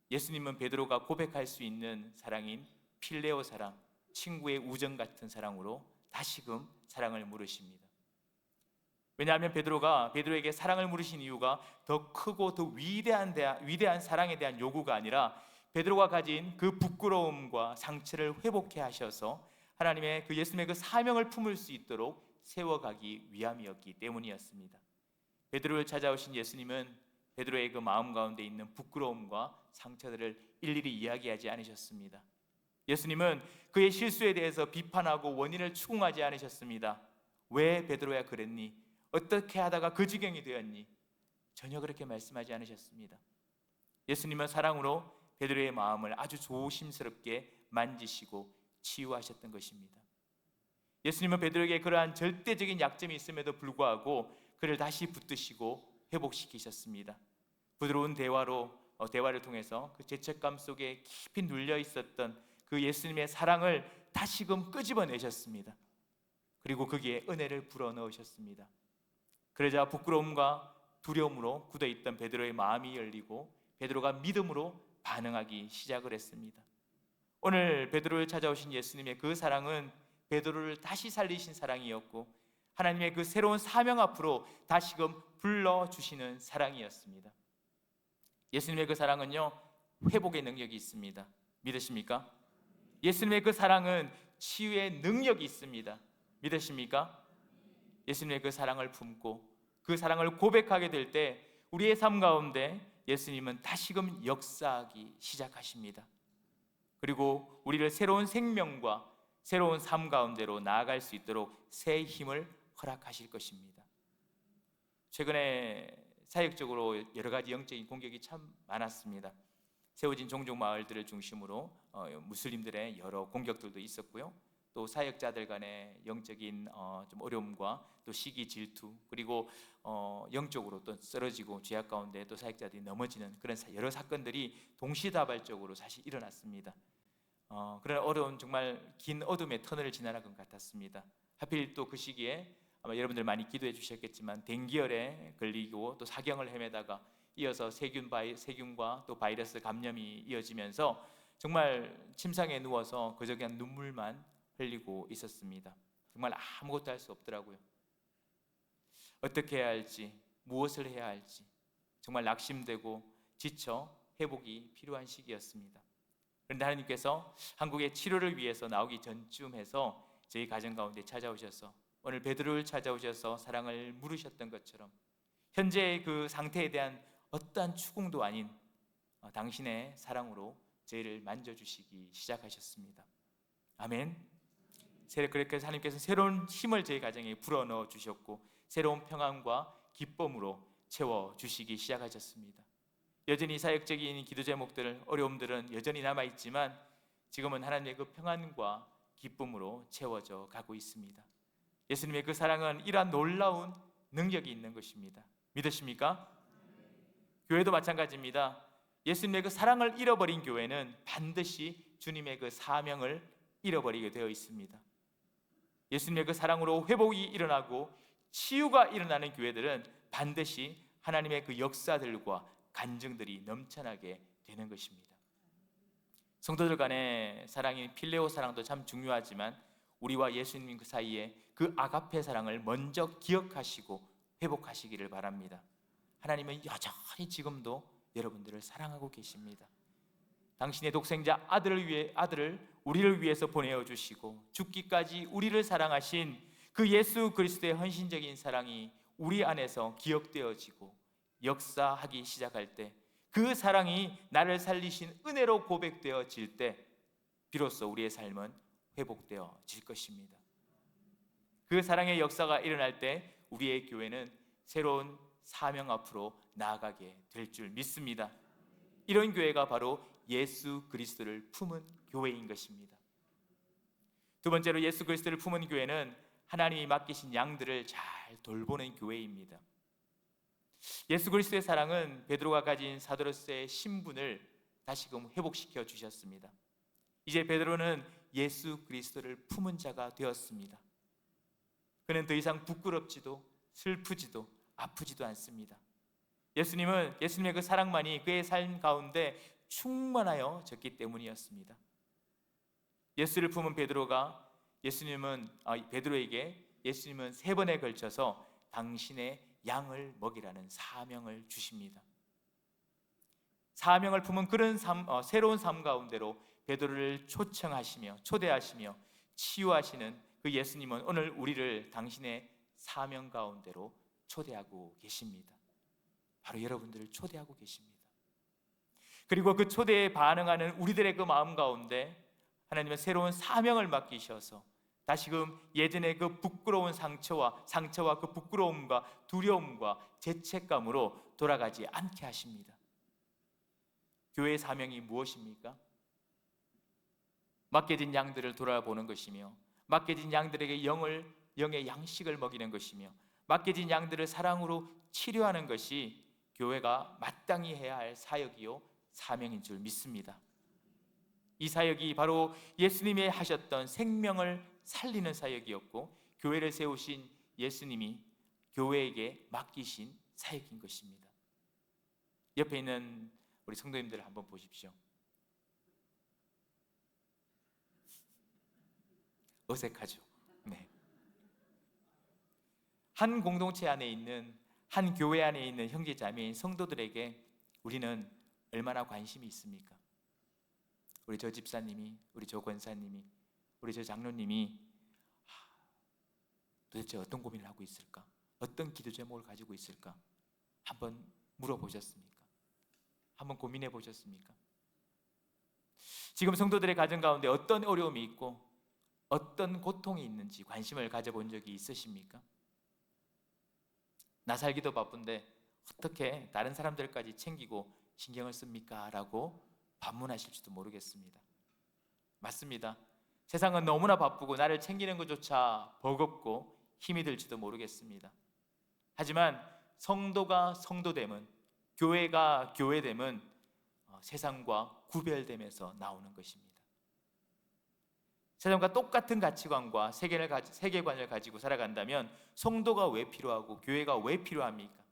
예수님은 베드로가 고백할 수 있는 사랑인 필레오 사랑, 친구의 우정 같은 사랑으로 다시금 사랑을 물으십니다. 왜냐하면 베드로에게 사랑을 물으신 이유가 더 크고 더 위대한 사랑에 대한 요구가 아니라 베드로가 가진 그 부끄러움과 상처를 회복해 하셔서 하나님의 그 예수님의 그 사명을 품을 수 있도록 세워가기 위함이었기 때문이었습니다. 베드로를 찾아오신 예수님은 베드로의 그 마음 가운데 있는 부끄러움과 상처들을 일일이 이야기하지 않으셨습니다. 예수님은 그의 실수에 대해서 비판하고 원인을 추궁하지 않으셨습니다. 왜 베드로야 그랬니? 어떻게 하다가 그 지경이 되었니? 전혀 그렇게 말씀하지 않으셨습니다. 예수님은 사랑으로 베드로의 마음을 아주 조심스럽게 만지시고 치유하셨던 것입니다. 예수님은 베드로에게 그러한 절대적인 약점이 있음에도 불구하고 그를 다시 붙드시고 회복시키셨습니다. 부드러운 대화를 통해서 그 죄책감 속에 깊이 눌려 있었던 그 예수님의 사랑을 다시금 끄집어내셨습니다. 그리고 거기에 은혜를 불어넣으셨습니다. 그러자 부끄러움과 두려움으로 굳어있던 베드로의 마음이 열리고 베드로가 믿음으로 반응하기 시작을 했습니다. 오늘 베드로를 찾아오신 예수님의 그 사랑은 베드로를 다시 살리신 사랑이었고 하나님의 그 새로운 사명 앞으로 다시금 불러주시는 사랑이었습니다. 예수님의 그 사랑은요 회복의 능력이 있습니다. 믿으십니까? 예수님의 그 사랑은 치유의 능력이 있습니다. 믿으십니까? 예수님의 그 사랑을 품고 그 사랑을 고백하게 될 때 우리의 삶 가운데 예수님은 다시금 역사하기 시작하십니다. 그리고 우리를 새로운 생명과 새로운 삶 가운데로 나아갈 수 있도록 새 힘을 허락하실 것입니다. 최근에 사역적으로 여러 가지 영적인 공격이 참 많았습니다. 세워진 종족 마을들을 중심으로 무슬림들의 여러 공격들도 있었고요. 또 사역자들 간의 영적인 좀 어려움과 또 시기 질투, 그리고 영적으로 또 쓰러지고 죄악 가운데 또 사역자들이 넘어지는 그런 여러 사건들이 동시다발적으로 사실 일어났습니다. 그런 어려운 정말 긴 어둠의 터널을 지나는 것 같았습니다. 하필 또 그 시기에 아마 여러분들 많이 기도해 주셨겠지만 댕기열에 걸리고 또 사경을 헤매다가 이어서 세균과 또 바이러스 감염이 이어지면서 정말 침상에 누워서 그저 그냥 눈물만 흘리고 있었습니다. 정말 아무것도 할 수 없더라고요. 어떻게 해야 할지, 무엇을 해야 할지 정말 낙심되고 지쳐 회복이 필요한 시기였습니다. 그런데 하나님께서 한국의 치료를 위해서 나오기 전쯤 해서 저희 가정 가운데 찾아오셔서 오늘 베드로를 찾아오셔서 사랑을 물으셨던 것처럼 현재의 그 상태에 대한 어떠한 추궁도 아닌 당신의 사랑으로 저희를 만져주시기 시작하셨습니다. 아멘. 그렇게 해서 하나님께서 새로운 힘을 저희 가정에 불어넣어 주셨고 새로운 평안과 기쁨으로 채워주시기 시작하셨습니다. 여전히 사역적인 기도 제목들, 어려움들은 여전히 남아있지만 지금은 하나님의 그 평안과 기쁨으로 채워져 가고 있습니다. 예수님의 그 사랑은 이러한 놀라운 능력이 있는 것입니다. 믿으십니까? 교회도 마찬가지입니다. 예수님의 그 사랑을 잃어버린 교회는 반드시 주님의 그 사명을 잃어버리게 되어 있습니다. 예수님의 그 사랑으로 회복이 일어나고 치유가 일어나는 교회들은 반드시 하나님의 그 역사들과 간증들이 넘쳐나게 되는 것입니다. 성도들 간의 사랑인 필레오 사랑도 참 중요하지만 우리와 예수님 그 사이에 그 아가페 사랑을 먼저 기억하시고 회복하시기를 바랍니다. 하나님은 여전히 지금도 여러분들을 사랑하고 계십니다. 당신의 독생자 아들을 우리를 위해서 보내어 주시고 죽기까지 우리를 사랑하신 그 예수 그리스도의 헌신적인 사랑이 우리 안에서 기억되어지고 역사하기 시작할 때 그 사랑이 나를 살리신 은혜로 고백되어질 때 비로소 우리의 삶은 회복되어질 것입니다. 그 사랑의 역사가 일어날 때 우리의 교회는 새로운 사명 앞으로 나아가게 될 줄 믿습니다. 이런 교회가 바로 예수 그리스도를 품은 교회인 것입니다. 두 번째로 예수 그리스도를 품은 교회는 하나님이 맡기신 양들을 잘 돌보는 교회입니다. 예수 그리스도의 사랑은 베드로가 가진 사도로서의 신분을 다시금 회복시켜 주셨습니다. 이제 베드로는 예수 그리스도를 품은 자가 되었습니다. 그는 더 이상 부끄럽지도 슬프지도 아프지도 않습니다. 예수님의 그 사랑만이 그의 삶 가운데 충만하여졌기 때문이었습니다. 예수를 품은 베드로에게 예수님은 3번에 걸쳐서 당신의 양을 먹이라는 사명을 주십니다. 사명을 품은 그런 새로운 삶 가운데로 베드로를 초대하시며 치유하시는 그 예수님은 오늘 우리를 당신의 사명 가운데로 초대하고 계십니다. 바로 여러분들을 초대하고 계십니다. 그리고 그 초대에 반응하는 우리들의 그 마음 가운데 하나님은 새로운 사명을 맡기셔서 다시금 예전의 그 부끄러운 상처와 그 부끄러움과 두려움과 죄책감으로 돌아가지 않게 하십니다. 교회의 사명이 무엇입니까? 맡겨진 양들을 돌아보는 것이며 맡겨진 양들에게 영의 양식을 먹이는 것이며 맡겨진 양들을 사랑으로 치료하는 것이 교회가 마땅히 해야 할 사역이요 사명인 줄 믿습니다. 이 사역이 바로 예수님이 하셨던 생명을 살리는 사역이었고 교회를 세우신 예수님이 교회에게 맡기신 사역인 것입니다. 옆에 있는 우리 성도님들을 한번 보십시오. 어색하죠? 네. 한 공동체 안에 있는 한 교회 안에 있는 형제 자매인 성도들에게 우리는 얼마나 관심이 있습니까? 우리 저 집사님이, 우리 저 권사님이, 우리 저 장로님이 도대체 어떤 고민을 하고 있을까? 어떤 기도 제목을 가지고 있을까? 한번 물어보셨습니까? 한번 고민해 보셨습니까? 지금 성도들의 가정 가운데 어떤 어려움이 있고 어떤 고통이 있는지 관심을 가져본 적이 있으십니까? 나 살기도 바쁜데 어떻게 다른 사람들까지 챙기고 신경을 씁니까? 라고 반문하실지도 모르겠습니다. 맞습니다. 세상은 너무나 바쁘고 나를 챙기는 것조차 버겁고 힘이 들지도 모르겠습니다. 하지만 성도가 성도됨은, 교회가 교회됨은 세상과 구별됨에서 나오는 것입니다. 세상과 똑같은 가치관과 세계관을 가지고 살아간다면 성도가 왜 필요하고 교회가 왜 필요합니까?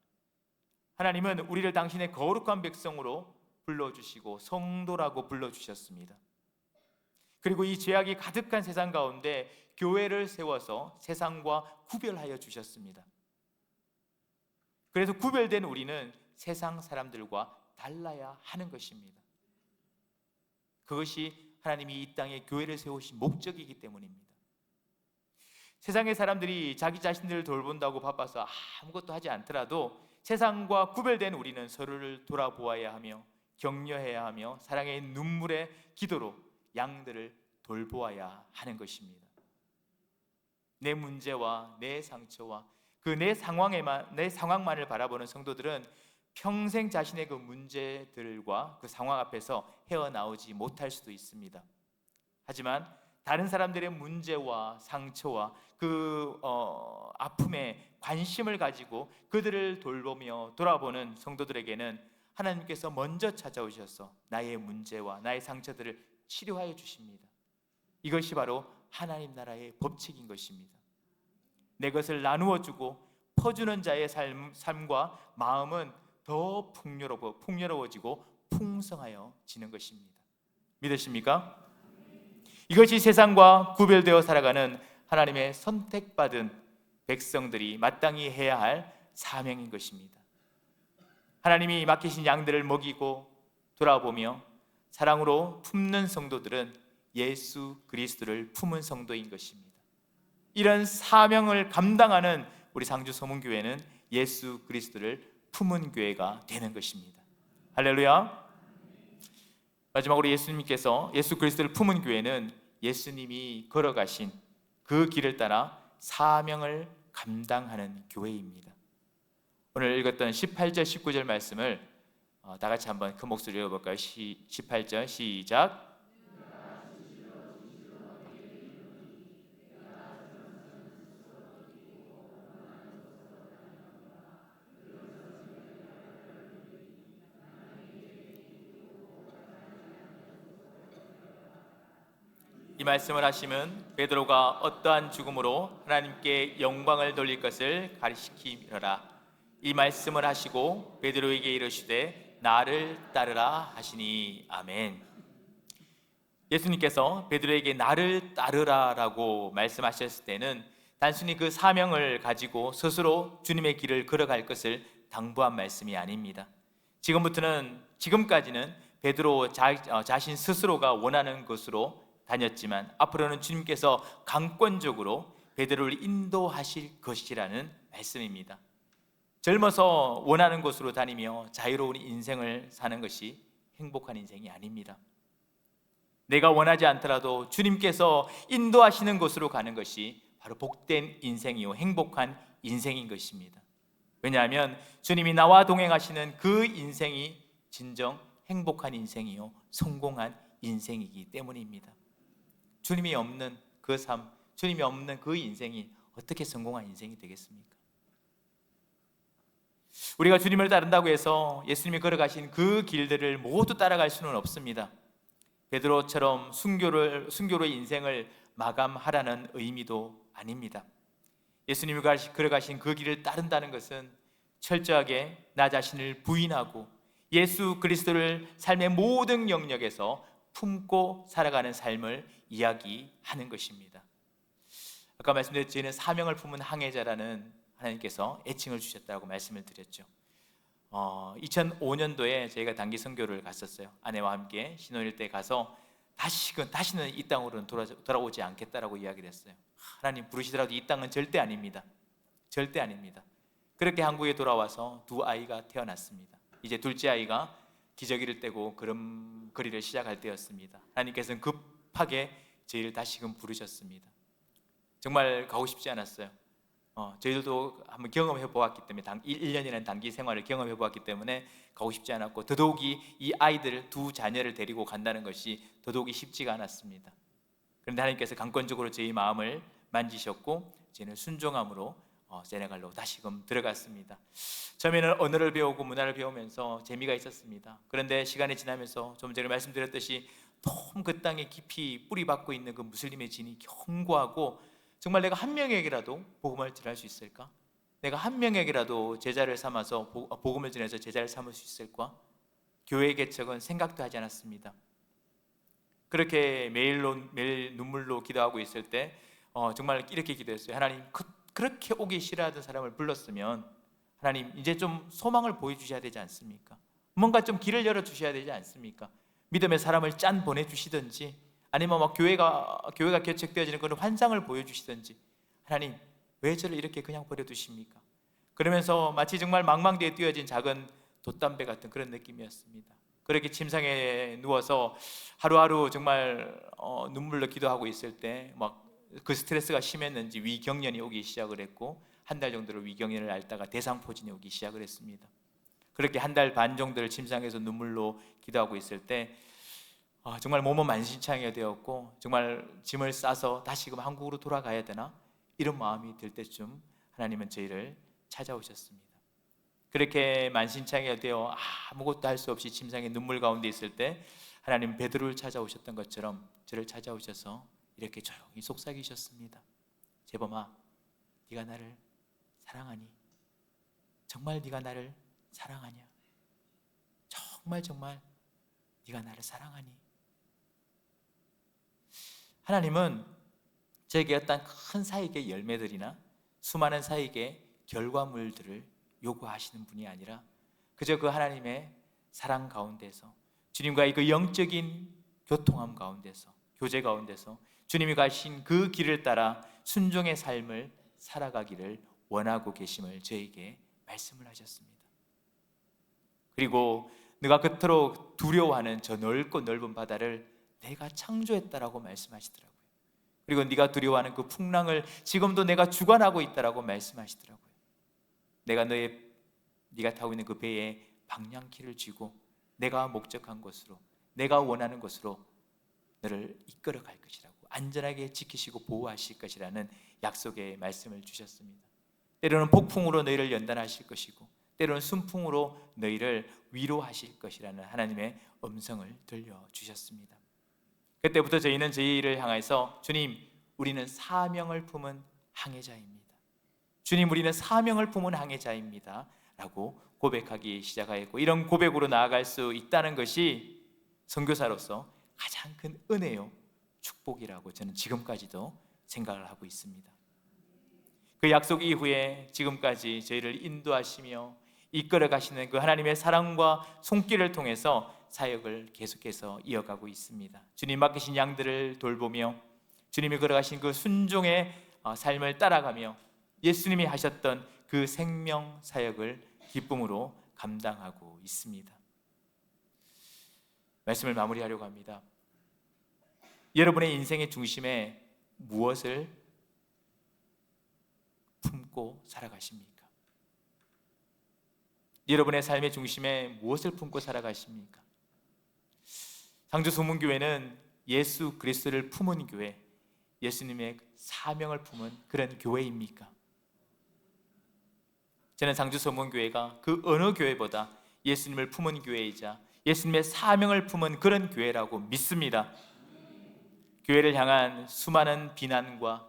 하나님은 우리를 당신의 거룩한 백성으로 불러주시고 성도라고 불러주셨습니다. 그리고 이 죄악이 가득한 세상 가운데 교회를 세워서 세상과 구별하여 주셨습니다. 그래서 구별된 우리는 세상 사람들과 달라야 하는 것입니다. 그것이 하나님이 이 땅에 교회를 세우신 목적이기 때문입니다. 세상의 사람들이 자기 자신들을 돌본다고 바빠서 아무것도 하지 않더라도 세상과 구별된 우리는 서로를 돌아보아야 하며 격려해야 하며 사랑의 눈물의 기도로 양들을 돌보아야 하는 것입니다. 내 문제와 내 상처와 그 내 상황만을 바라보는 성도들은 평생 자신의 그 문제들과 그 상황 앞에서 헤어나오지 못할 수도 있습니다. 하지만 다른 사람들의 문제와 상처와 그 아픔에 관심을 가지고 그들을 돌보며 돌아보는 성도들에게는 하나님께서 먼저 찾아오셔서 나의 문제와 나의 상처들을 치료하여 주십니다. 이것이 바로 하나님 나라의 법칙인 것입니다. 내 것을 나누어 주고 퍼주는 자의 삶과 마음은 더 풍요로워지고 풍성하여지는 것입니다. 믿으십니까? 이것이 세상과 구별되어 살아가는 하나님의 선택받은 백성들이 마땅히 해야 할 사명인 것입니다. 하나님이 맡기신 양들을 먹이고 돌아보며 사랑으로 품는 성도들은 예수 그리스도를 품은 성도인 것입니다. 이런 사명을 감당하는 우리 상주 소문교회는 예수 그리스도를 품은 교회가 되는 것입니다. 할렐루야. 마지막으로 예수님께서 예수 그리스도를 품은 교회는 예수님이 걸어가신 그 길을 따라 사명을 감당하는 교회입니다. 오늘 읽었던 18절 19절 말씀을 다 같이 한번 큰 목소리로 읽어볼까요? 18절 시작. 이 말씀을 하시면 베드로가 어떠한 죽음으로 하나님께 영광을 돌릴 것을 가리키미러라. 이 말씀을 하시고 베드로에게 이르시되 나를 따르라 하시니. 아멘. 예수님께서 베드로에게 나를 따르라라고 말씀하셨을 때는 단순히 그 사명을 가지고 스스로 주님의 길을 걸어갈 것을 당부한 말씀이 아닙니다. 지금까지는 베드로 자신 스스로가 원하는 것으로 다녔지만 앞으로는 주님께서 강권적으로 베드로를 인도하실 것이라는 말씀입니다. 젊어서 원하는 곳으로 다니며 자유로운 인생을 사는 것이 행복한 인생이 아닙니다. 내가 원하지 않더라도 주님께서 인도하시는 곳으로 가는 것이 바로 복된 인생이요 행복한 인생인 것입니다. 왜냐하면 주님이 나와 동행하시는 그 인생이 진정 행복한 인생이요 성공한 인생이기 때문입니다. 주님이 없는 그 삶, 주님이 없는 그 인생이 어떻게 성공한 인생이 되겠습니까? 우리가 주님을 따른다고 해서 예수님이 걸어가신 그 길들을 모두 따라갈 수는 없습니다. 베드로처럼 순교로 인생을 마감하라는 의미도 아닙니다. 예수님이 걸어가신 그 길을 따른다는 것은 철저하게 나 자신을 부인하고 예수 그리스도를 삶의 모든 영역에서 품고 살아가는 삶을 이야기하는 것입니다. 아까 말씀드린 저희는 사명을 품은 항해자라는 하나님께서 애칭을 주셨다고 말씀을 드렸죠. 2005년도에 저희가 단기 선교를 갔었어요. 아내와 함께 신혼일 때 가서 다시는 이 땅으로는 돌아오지 않겠다라고 이야기를 했어요. 하나님 부르시더라도 이 땅은 절대 아닙니다. 절대 아닙니다. 그렇게 한국에 돌아와서 두 아이가 태어났습니다. 이제 둘째 아이가 기저귀를 떼고 걸음걸이를 시작할 때였습니다. 하나님께서는 급하게 저희를 다시금 부르셨습니다. 정말 가고 싶지 않았어요. 저희들도 한번 경험해 보았기 때문에 1년이라는 단기 생활을 경험해 보았기 때문에 가고 싶지 않았고, 더더욱이 이 아이들 두 자녀를 데리고 간다는 것이 더더욱이 쉽지가 않았습니다. 그런데 하나님께서 강권적으로 저희 마음을 만지셨고 저희는 순종함으로 세네갈로 다시금 들어갔습니다. 처음에는 언어를 배우고 문화를 배우면서 재미가 있었습니다. 그런데 시간이 지나면서 좀 전에 말씀드렸듯이 너무 그 땅에 깊이 뿌리 박고 있는 그 무슬림의 진이 견고하고, 정말 내가 한 명에게라도 복음을 전할 수 있을까? 내가 한 명에게라도 제자를 삼아서 복음을 전해서 제자를 삼을 수 있을까? 교회 개척은 생각도 하지 않았습니다. 그렇게 매일 눈물로 기도하고 있을 때 정말 이렇게 기도했어요. 하나님, 그렇게 오기 싫어하던 사람을 불렀으면 하나님 이제 좀 소망을 보여주셔야 되지 않습니까? 뭔가 좀 길을 열어주셔야 되지 않습니까? 믿음의 사람을 짠 보내주시든지, 아니면 막 교회가 개척되어지는 그런 환상을 보여주시든지, 하나님 왜 저를 이렇게 그냥 버려두십니까? 그러면서 마치 정말 망망대해 띄어진 작은 돛담배 같은 그런 느낌이었습니다. 그렇게 침상에 누워서 하루하루 정말 눈물로 기도하고 있을 때 막 그 스트레스가 심했는지 위경련이 오기 시작을 했고, 한 달 정도로 위경련을 앓다가 대상포진이 오기 시작을 했습니다. 그렇게 한 달 반 정도를 침상에서 눈물로 기도하고 있을 때 정말 몸은 만신창이가 되었고, 정말 짐을 싸서 다시금 한국으로 돌아가야 되나 이런 마음이 들 때쯤 하나님은 저희를 찾아오셨습니다. 그렇게 만신창이가 되어 아무것도 할 수 없이 침상에 눈물 가운데 있을 때 하나님 베드로를 찾아오셨던 것처럼 저를 찾아오셔서 이렇게 조용히 속삭이셨습니다. 재범아, 네가 나를 사랑하니? 정말 네가 나를 사랑하냐? 정말 네가 나를 사랑하니? 하나님은 저에게 어떤 큰 사역의 열매들이나 수많은 사역의 결과물들을 요구하시는 분이 아니라 그저 그 하나님의 사랑 가운데서, 주님과의 그 영적인 교통함 가운데서, 교제 가운데서 주님이 가신 그 길을 따라 순종의 삶을 살아가기를 원하고 계심을 저에게 말씀을 하셨습니다. 그리고 네가 그토록 두려워하는 저 넓고 넓은 바다를 내가 창조했다라고 말씀하시더라고요. 그리고 네가 두려워하는 그 풍랑을 지금도 내가 주관하고 있다라고 말씀하시더라고요. 내가 네가 타고 있는 그 배에 방향키를 쥐고 내가 목적한 곳으로, 내가 원하는 곳으로 너를 이끌어 갈 것이라고, 안전하게 지키시고 보호하실 것이라는 약속의 말씀을 주셨습니다. 때로는 폭풍으로 너희를 연단하실 것이고, 때로는 순풍으로 너희를 위로하실 것이라는 하나님의 음성을 들려주셨습니다. 그때부터 저희는 저희를 향해서 주님, 우리는 사명을 품은 항해자입니다. 주님, 우리는 사명을 품은 항해자입니다 라고 고백하기 시작하였고, 이런 고백으로 나아갈 수 있다는 것이 선교사로서 가장 큰 은혜요 축복이라고 저는 지금까지도 생각을 하고 있습니다. 그 약속 이후에 지금까지 저희를 인도하시며 이끌어 가시는 그 하나님의 사랑과 손길을 통해서 사역을 계속해서 이어가고 있습니다. 주님 맡기신 양들을 돌보며 주님이 걸어가신 그 순종의 삶을 따라가며 예수님이 하셨던 그 생명 사역을 기쁨으로 감당하고 있습니다. 말씀을 마무리하려고 합니다. 여러분의 인생의 중심에 무엇을 품고 살아가십니까? 여러분의 삶의 중심에 무엇을 품고 살아가십니까? 상주소문교회는 예수 그리스도를 품은 교회, 예수님의 사명을 품은 그런 교회입니까? 저는 상주소문교회가 그 어느 교회보다 예수님을 품은 교회이자 예수님의 사명을 품은 그런 교회라고 믿습니다. 교회를 향한 수많은 비난과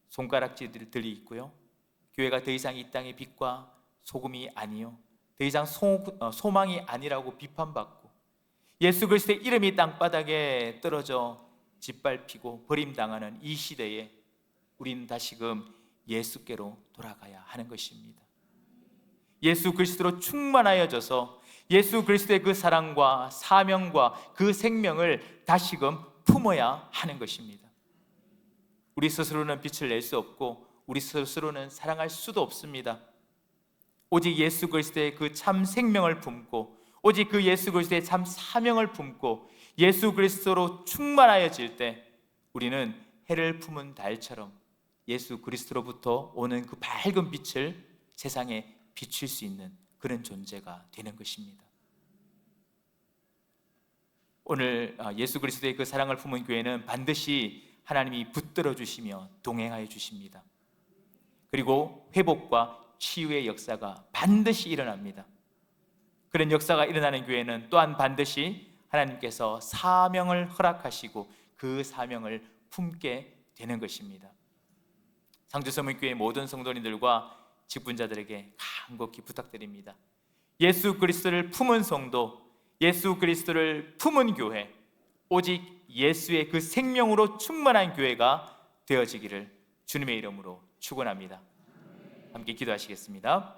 손가락질들이 있고요, 교회가 더 이상 이 땅의 빛과 소금이 아니요, 더 이상 소망이 아니라고 비판받고, 예수 그리스도의 이름이 땅바닥에 떨어져 짓밟히고 버림당하는 이 시대에 우리는 다시금 예수께로 돌아가야 하는 것입니다. 예수 그리스도로 충만하여져서 예수 그리스도의 그 사랑과 사명과 그 생명을 다시금 품어야 하는 것입니다. 우리 스스로는 빛을 낼 수 없고 우리 스스로는 사랑할 수도 없습니다. 오직 예수 그리스도의 그 참 생명을 품고 오직 그 예수 그리스도의 참 사명을 품고 예수 그리스도로 충만하여질 때 우리는 해를 품은 달처럼 예수 그리스도로부터 오는 그 밝은 빛을 세상에 비출 수 있는 그런 존재가 되는 것입니다. 오늘 예수 그리스도의 그 사랑을 품은 교회는 반드시 하나님이 붙들어 주시며 동행하여 주십니다. 그리고 회복과 치유의 역사가 반드시 일어납니다. 그런 역사가 일어나는 교회는 또한 반드시 하나님께서 사명을 허락하시고 그 사명을 품게 되는 것입니다. 상주서문교회 모든 성도님들과 직분자들에게 간곡히 부탁드립니다. 예수 그리스도를 품은 성도, 예수 그리스도를 품은 교회, 오직 예수의 그 생명으로 충만한 교회가 되어지기를 주님의 이름으로 축원합니다. 함께 기도하시겠습니다.